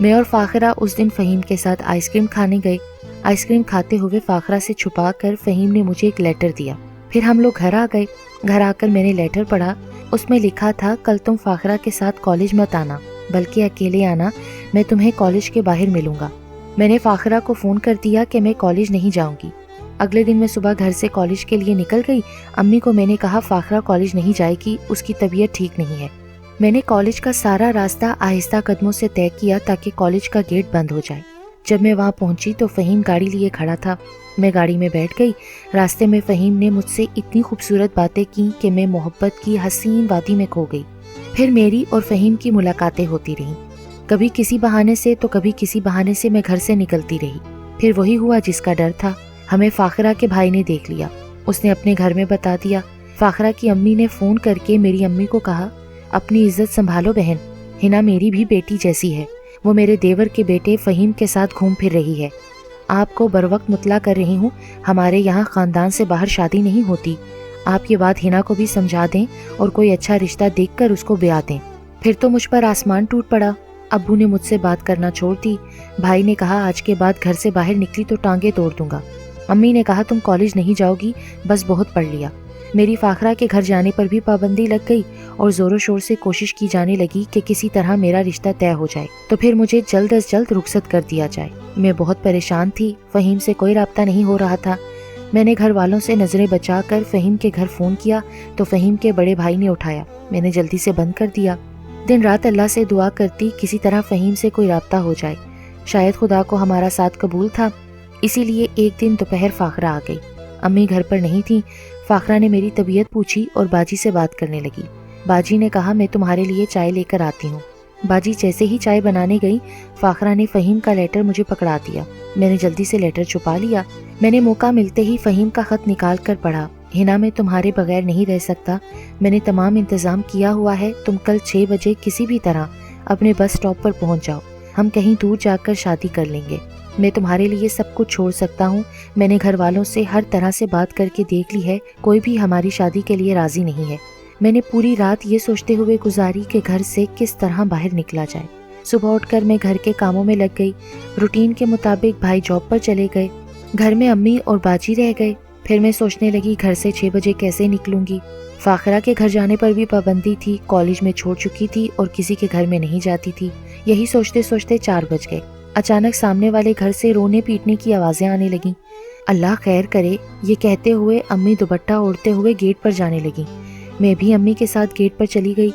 میں اور فاخرہ اس دن فہیم کے ساتھ آئس کریم کھانے گئے۔ آئس کریم کھاتے ہوئے فاخرہ سے چھپا کر فہیم نے مجھے ایک لیٹر دیا۔ پھر ہم لوگ گھر آ گئے۔ گھر آ کر میں نے لیٹر پڑھا۔ اس میں لکھا تھا، کل تم فاخرہ کے ساتھ کالج مت آنا بلکہ اکیلے آنا، میں تمہیں کالج کے باہر ملوں گا۔ میں نے فاخرہ کو فون کر دیا کہ میں کالج نہیں جاؤں گی۔ اگلے دن میں صبح گھر سے کالج کے لیے نکل گئی۔ امی کو میں نے کہا فاخرہ کالج نہیں جائے گی، اس کی طبیعت ٹھیک نہیں ہے۔ میں نے کالج کا سارا راستہ آہستہ قدموں سے طے کیا تاکہ کالج کا گیٹ بند ہو جائے۔ جب میں وہاں پہنچی تو فہیم گاڑی لیے کھڑا تھا۔ میں گاڑی میں بیٹھ گئی۔ راستے میں فہیم نے مجھ سے اتنی خوبصورت باتیں کی کہ میں محبت کی حسین وادی میں کھو گئی۔ پھر میری اور فہیم کی ملاقاتیں ہوتی رہیں، کبھی کسی بہانے سے تو کبھی کسی بہانے سے میں گھر سے نکلتی رہی۔ پھر وہی ہوا جس کا ڈر تھا، ہمیں فاخرہ کے بھائی نے دیکھ لیا۔ اس نے اپنے گھر میں بتا دیا۔ فاخرہ کی امی نے فون کر کے میری امی کو کہا، اپنی عزت سنبھالو بہن، ہنا میری بھی بیٹی جیسی ہے، وہ میرے دیور کے بیٹے فہیم کے ساتھ گھوم پھر رہی ہے۔ آپ کو بروقت مطلع کر رہی ہوں، ہمارے یہاں خاندان سے باہر شادی نہیں ہوتی۔ آپ یہ بات ہنا کو بھی سمجھا دیں اور کوئی اچھا رشتہ دیکھ کر اس کو بیاہ دیں۔ پھر تو مجھ پر آسمان ٹوٹ پڑا۔ ابو نے مجھ سے بات کرنا چھوڑ دی۔ بھائی نے کہا آج کے بعد گھر سے باہر نکلی تو ٹانگیں توڑ دوں گا۔ امی نے کہا تم کالج نہیں جاؤ گی، بس بہت پڑھ لیا۔ میری فاخرہ کے گھر جانے پر بھی پابندی لگ گئی اور زور و شور سے کوشش کی جانے لگی کہ کسی طرح میرا رشتہ طے ہو جائے تو پھر مجھے جلد از جلد رخصت کر دیا جائے۔ میں بہت پریشان تھی، فہیم سے کوئی رابطہ نہیں ہو رہا تھا۔ میں نے گھر والوں سے نظریں بچا کر فہیم کے گھر فون کیا تو فہیم کے بڑے بھائی نے اٹھایا۔ میں نے جلدی سے بند کر دیا۔ دن رات اللہ سے دعا کرتی کسی طرح فہیم سے کوئی رابطہ ہو جائے۔ شاید خدا کو ہمارا ساتھ قبول تھا، اسی لیے ایک دن دوپہر فاخرہ آ گئی۔ امی گھر پر نہیں تھی۔ فاخرہ نے میری طبیعت پوچھی اور باجی سے بات کرنے لگی۔ باجی نے کہا میں تمہارے لیے چائے لے کر آتی ہوں۔ باجی جیسے ہی چائے بنانے گئی، فاخرہ نے فہیم کا لیٹر مجھے پکڑا دیا۔ میں نے جلدی سے لیٹر چھپا لیا۔ میں نے موقع ملتے ہی فہیم کا خط نکال کر پڑھا۔ ہنا میں تمہارے بغیر نہیں رہ سکتا، میں نے تمام انتظام کیا ہوا ہے، تم کل 6 بجے کسی بھی طرح اپنے بس اسٹاپ پر پہنچ جاؤ، ہم کہیں دور جا کر شادی کر لیں گے۔ میں تمہارے لیے سب کچھ چھوڑ سکتا ہوں، میں نے گھر والوں سے ہر طرح سے بات کر کے دیکھ لی ہے، کوئی بھی ہماری شادی کے لیے راضی نہیں ہے۔ میں نے پوری رات یہ سوچتے ہوئے گزاری کہ گھر سے کس طرح باہر نکلا جائے۔ صبح اٹھ کر میں گھر کے کاموں میں لگ گئی۔ روٹین کے مطابق بھائی جاب پر چلے گئے، گھر میں امی اور باجی رہ گئے۔ پھر میں سوچنے لگی گھر سے 6 بجے کیسے نکلوں گی۔ فاخرہ کے گھر جانے پر بھی پابندی تھی، کالج میں چھوڑ چکی تھی اور کسی کے گھر میں نہیں جاتی تھی۔ یہی سوچتے سوچتے 4 بج گئے۔ اچانک سامنے والے گھر سے رونے پیٹنے کی آوازیں آنے لگیں۔ اللہ خیر کرے، یہ کہتے ہوئے امی دوپٹہ اوڑھتے ہوئے گیٹ پر جانے لگیں۔ میں بھی امی کے ساتھ گیٹ پر چلی گئی۔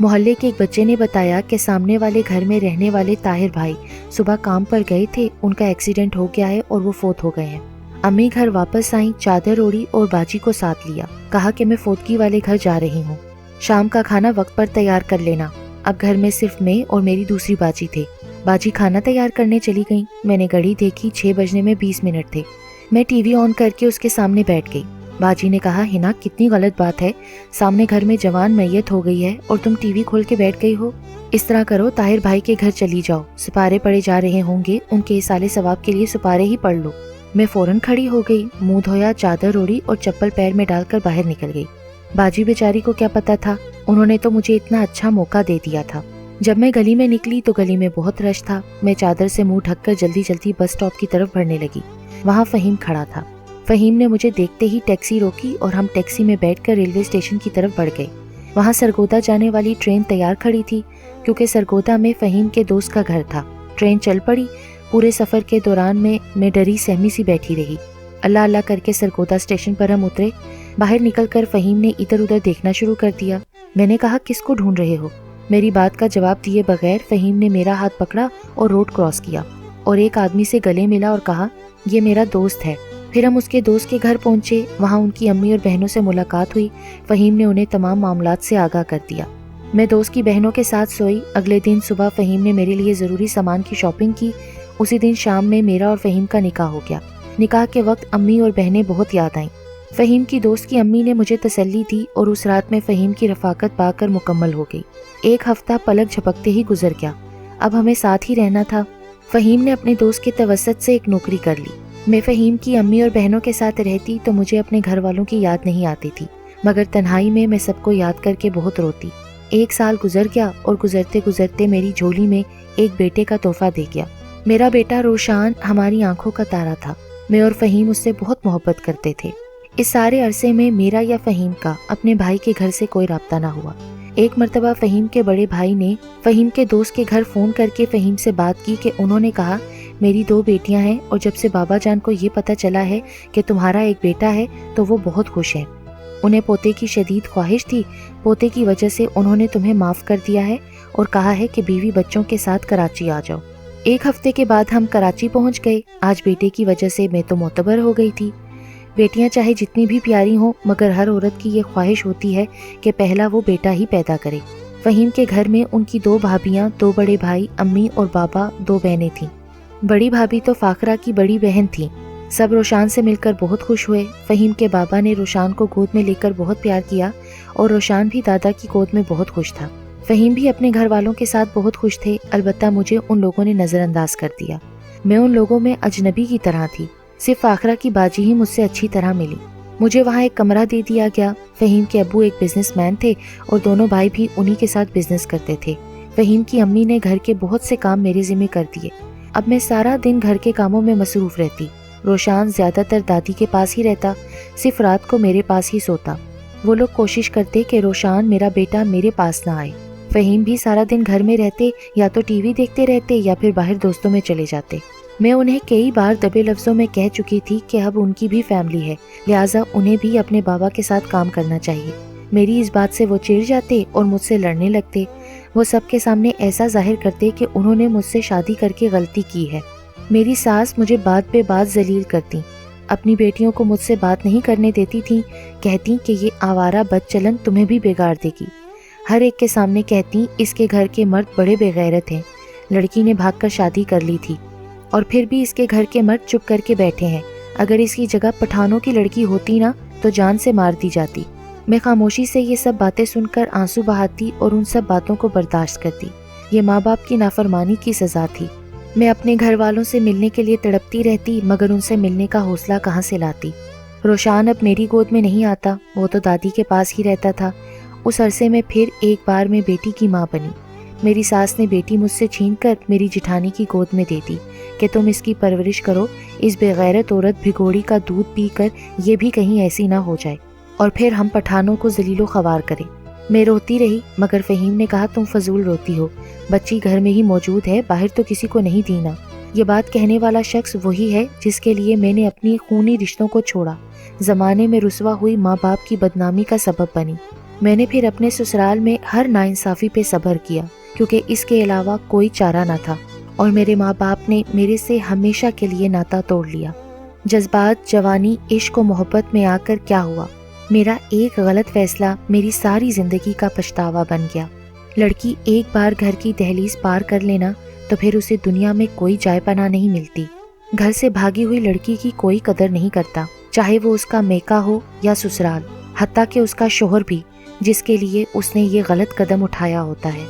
محلے کے ایک بچے نے بتایا کہ سامنے والے گھر میں رہنے والے طاہر بھائی صبح کام پر گئے تھے، ان کا ایکسیڈنٹ ہو گیا ہے اور وہ فوت ہو گئے ہیں۔ امی گھر واپس آئیں، چادر اوڑھی اور باجی کو ساتھ لیا، کہا کہ میں فوتگی والے گھر جا رہی ہوں، شام کا کھانا وقت پر تیار کر لینا۔ اب گھر میں صرف میں اور میری دوسری باجی تھے۔ باجی کھانا تیار کرنے چلی گئیں۔ میں نے گھڑی دیکھی، 6 بجنے میں 20 منٹ تھے۔ میں ٹی وی آن کر کے اس کے سامنے بیٹھ گئی۔ باجی نے کہا ہنا کتنی غلط بات ہے، سامنے گھر میں جوان میت ہو گئی ہے اور تم ٹی وی کھول کے بیٹھ گئی ہو۔ اس طرح کرو، طاہر بھائی کے گھر چلی جاؤ، سپارے پڑے جا رہے ہوں گے، ان کے اصالے ثواب کے لیے سپارے ہی پڑھ لو۔ میں فوراً کھڑی ہو گئی، منہ دھویا، چادر اوڑھی اور چپل پیر میں ڈال کر باہر نکل گئی۔ باجی بیچاری کو کیا پتا تھا، انہوں نے تو مجھے اتنا اچھا موقع دے دیا تھا۔ جب میں گلی میں نکلی تو گلی میں بہت رش تھا۔ میں چادر سے منہ ڈھک کر جلدی جلدی بس اسٹاپ کی طرف بڑھنے لگی۔ وہاں فہیم کھڑا تھا۔ فہیم نے مجھے دیکھتے ہی ٹیکسی روکی اور ہم ٹیکسی میں بیٹھ کر ریلوے اسٹیشن کی طرف بڑھ گئے۔ وہاں سرگودا جانے والی ٹرین تیار کھڑی تھی، کیونکہ سرگودا میں فہیم کے دوست کا گھر تھا۔ ٹرین چل پڑی۔ پورے سفر کے دوران میں ڈری سہمی سی بیٹھی رہی۔ اللہ اللہ کر کے سرگودا اسٹیشن پر ہم اترے۔ باہر نکل کر فہیم نے ادھر ادھر دیکھنا شروع کر دیا۔ میں نے کہا کس کو ڈھونڈ رہے ہو؟ میری بات کا جواب دیے بغیر فہیم نے میرا ہاتھ پکڑا اور روڈ کراس کیا اور ایک آدمی سے گلے ملا اور کہا یہ میرا دوست ہے۔ پھر ہم اس کے دوست کے گھر پہنچے، وہاں ان کی امی اور بہنوں سے ملاقات ہوئی۔ فہیم نے انہیں تمام معاملات سے آگاہ کر دیا۔ میں دوست کی بہنوں کے ساتھ سوئی۔ اگلے دن صبح فہیم نے میرے لیے ضروری سامان کی شاپنگ کی۔ اسی دن شام میں میرا اور فہیم کا نکاح ہو گیا۔ نکاح کے وقت امی اور بہنیں بہت یاد آئیں۔ فہیم کی دوست کی امی نے مجھے تسلی دی اور اس رات میں فہیم کی رفاقت پا کر مکمل ہو گئی۔ 1 ہفتہ پلک جھپکتے ہی گزر گیا۔ اب ہمیں ساتھ ہی رہنا تھا۔ فہیم نے اپنے دوست کے توسط سے ایک نوکری کر لی۔ میں فہیم کی امی اور بہنوں کے ساتھ رہتی تو مجھے اپنے گھر والوں کی یاد نہیں آتی تھی، مگر تنہائی میں سب کو یاد کر کے بہت روتی۔ 1 سال گزر گیا اور گزرتے گزرتے میری جھولی میں ایک بیٹے کا تحفہ دے گیا۔ میرا بیٹا روشان ہماری آنکھوں کا تارا تھا۔ میں اور فہیم اس سے بہت محبت کرتے تھے۔ اس سارے عرصے میں میرا یا فہیم کا اپنے بھائی کے گھر سے کوئی رابطہ نہ ہوا۔ ایک مرتبہ فہیم کے بڑے بھائی نے فہیم کے دوست کے گھر فون کر کے فہیم سے بات کی کہ انہوں نے کہا میری 2 بیٹیاں ہیں اور جب سے بابا جان کو یہ پتہ چلا ہے کہ تمہارا ایک بیٹا ہے تو وہ بہت خوش ہیں۔ انہیں پوتے کی شدید خواہش تھی، پوتے کی وجہ سے انہوں نے تمہیں معاف کر دیا ہے اور کہا ہے کہ بیوی بچوں کے ساتھ کراچی آ جاؤ۔ 1 ہفتے کے بعد ہم کراچی پہنچ گئے۔ آج بیٹے کی وجہ سے میں تو معتبر ہو گئی تھی۔ بیٹیاں چاہے جتنی بھی پیاری ہوں مگر ہر عورت کی یہ خواہش ہوتی ہے کہ پہلا وہ بیٹا ہی پیدا کرے۔ فہیم کے گھر میں ان کی 2 بھابیاں، 2 بڑے بھائی، امی اور بابا، 2 بہنیں تھیں۔ بڑی بھابی تو فاخرہ کی بڑی بہن تھیں۔ سب روشان سے مل کر بہت خوش ہوئے۔ فہیم کے بابا نے روشان کو گود میں لے کر بہت پیار کیا اور روشان بھی دادا کی گود میں بہت خوش تھا۔ فہیم بھی اپنے گھر والوں کے ساتھ بہت خوش تھے، البتہ مجھے ان لوگوں نے نظر انداز کر دیا۔ میں ان لوگوں میں اجنبی کی طرح تھی، صرف فاخرہ کی باجی ہی مجھ سے اچھی طرح ملی۔ مجھے وہاں ایک کمرہ دے دیا گیا۔ فہیم کے ابو ایک بزنس مین تھے اور دونوں بھائی بھی انہی کے ساتھ بزنس کرتے تھے۔ فہیم کی امی نے گھر کے بہت سے کام میرے ذمہ کر دیے۔ اب میں سارا دن گھر کے کاموں میں مصروف رہتی۔ روشان زیادہ تر دادی کے پاس ہی رہتا، صرف رات کو میرے پاس ہی سوتا۔ وہ لوگ کوشش کرتے کہ روشان میرا بیٹا میرے پاس نہ آئے۔ فہیم بھی سارا دن گھر میں رہتے، یا تو ٹی وی دیکھتے رہتے یا پھر باہر دوستوں میں چلے جاتے۔ میں انہیں کئی بار دبے لفظوں میں کہہ چکی تھی کہ اب ان کی بھی فیملی ہے، لہٰذا انہیں بھی اپنے بابا کے ساتھ کام کرنا چاہیے۔ میری اس بات سے وہ چڑ جاتے اور مجھ سے لڑنے لگتے۔ وہ سب کے سامنے ایسا ظاہر کرتے کہ انہوں نے مجھ سے شادی کر کے غلطی کی ہے۔ میری ساس مجھے بات پہ بات ذلیل کرتی، اپنی بیٹیوں کو مجھ سے بات نہیں کرنے دیتی تھیں، کہتی کہ یہ آوارہ بد چلن تمہیں بھی بگاڑ دے گی۔ ہر ایک کے سامنے کہتی اس کے گھر کے مرد بڑے بے غیرت ہیں، لڑکی نے بھاگ کر شادی کر لی تھی، اور پھر بھی اس کے گھر کے مرد چپ کر کے بیٹھے ہیں، اگر اس کی جگہ پٹھانوں کی لڑکی ہوتی نا تو جان سے مار دی جاتی۔ میں خاموشی سے یہ سب باتیں سن کر آنسو بہاتی اور ان سب باتوں کو برداشت کرتی۔ یہ ماں باپ کی نافرمانی کی سزا تھی۔ میں اپنے گھر والوں سے ملنے کے لیے تڑپتی رہتی مگر ان سے ملنے کا حوصلہ کہاں سے لاتی۔ روشان اب میری گود میں نہیں آتا، وہ تو دادی کے پاس ہی رہتا تھا۔ اس عرصے میں پھر ایک بار میں بیٹی کی ماں بنی۔ میری ساس نے بیٹی مجھ سے چھین کر میری جٹھانی کی گود میں دے دی کہ تم اس کی پرورش کرو، اس بے غیرت عورت بھگوڑی کا دودھ پی کر یہ بھی کہیں ایسی نہ ہو جائے اور پھر ہم پٹھانوں کو ذلیل و خوار کریں۔ میں روتی رہی مگر فہیم نے کہا تم فضول روتی ہو، بچی گھر میں ہی موجود ہے، باہر تو کسی کو نہیں دینا۔ یہ بات کہنے والا شخص وہی ہے جس کے لیے میں نے اپنی خونی رشتوں کو چھوڑا، زمانے میں رسوا ہوئی ماں باپ کی بدنامی کا سبب بنی۔ میں نے پھر اپنے سسرال میں ہر ناانصافی پہ صبر کیا کیونکہ اس کے علاوہ کوئی چارہ نہ تھا، اور میرے ماں باپ نے میرے سے ہمیشہ کے لیے ناتا توڑ لیا۔ جذبات، جوانی، عشق و محبت میں آ کر کیا ہوا؟ میرا ایک غلط فیصلہ میری ساری زندگی کا پچھتاوا بن گیا۔ لڑکی ایک بار گھر کی دہلیز پار کر لینا تو پھر اسے دنیا میں کوئی جائے پناہ نہیں ملتی۔ گھر سے بھاگی ہوئی لڑکی کی کوئی قدر نہیں کرتا، چاہے وہ اس کا میکا ہو یا سسرال، حتیٰ کہ اس کا شوہر بھی، جس کے لیے اس نے یہ غلط قدم اٹھایا ہوتا ہے۔